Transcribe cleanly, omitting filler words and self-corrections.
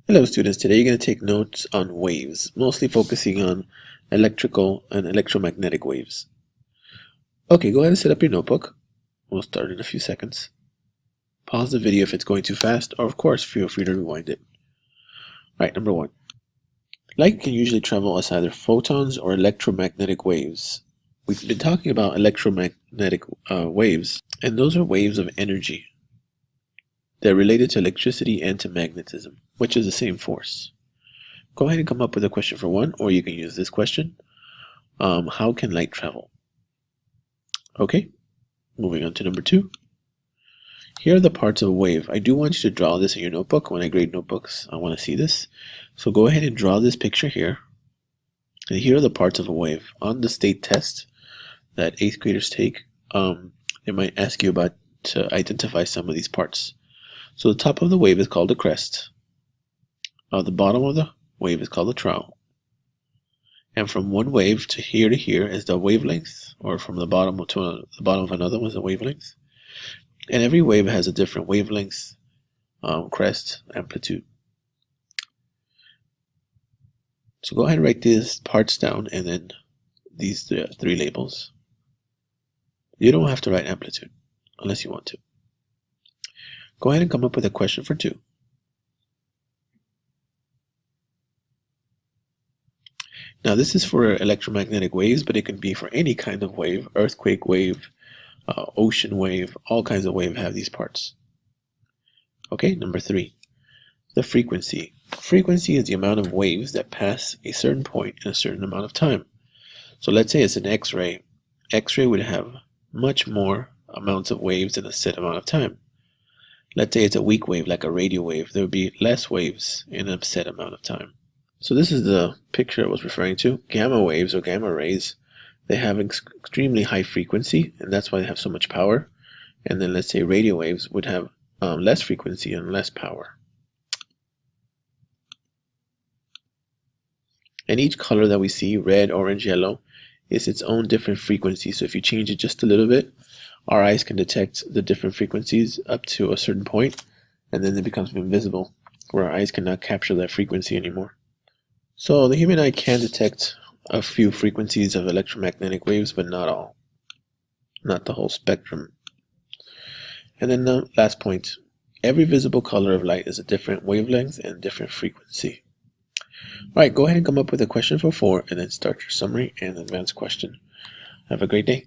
Hello students, today you're going to take notes on waves, mostly focusing on electrical and electromagnetic waves. Okay, go ahead and set up your notebook. We'll start in a few seconds. Pause the video if it's going too fast, or of course feel free to rewind it. Alright, number 1. Light can usually travel as either photons or electromagnetic waves. We've been talking about electromagnetic waves, and those are waves of energy. They're related to electricity and to magnetism, which is the same force. Go ahead and come up with a question for 1, or you can use this question. How can light travel? Okay, moving on to number 2. Here are the parts of a wave. I do want you to draw this in your notebook. When I grade notebooks, I want to see this. So go ahead and draw this picture here. And here are the parts of a wave. On the state test that 8th graders take, they might ask you to identify some of these parts. So the top of the wave is called the crest. The bottom of the wave is called the trough. And from one wave to here is the wavelength, or from the bottom to the bottom of another one is the wavelength. And every wave has a different wavelength, crest, amplitude. So go ahead and write these parts down and then these 3 labels. You don't have to write amplitude unless you want to. Go ahead and come up with a question for 2. Now this is for electromagnetic waves, but it can be for any kind of wave, earthquake wave, ocean wave, all kinds of waves have these parts. Okay, number 3. The frequency. Frequency is the amount of waves that pass a certain point in a certain amount of time. So let's say it's an X-ray. X-ray would have much more amounts of waves in a set amount of time. Let's say it's a weak wave, like a radio wave. There would be less waves in a set amount of time. So this is the picture I was referring to. Gamma waves or gamma rays, they have extremely high frequency, and that's why they have so much power. And then let's say radio waves would have less frequency and less power. And each color that we see, red, orange, yellow, is its own different frequency. So if you change it just a little bit, our eyes can detect the different frequencies up to a certain point, and then it becomes invisible, where our eyes cannot capture that frequency anymore. So the human eye can detect a few frequencies of electromagnetic waves, but not all. Not the whole spectrum. And then the last point, every visible color of light is a different wavelength and different frequency. Alright, go ahead and come up with a question for 4 and then start your summary and advanced question. Have a great day.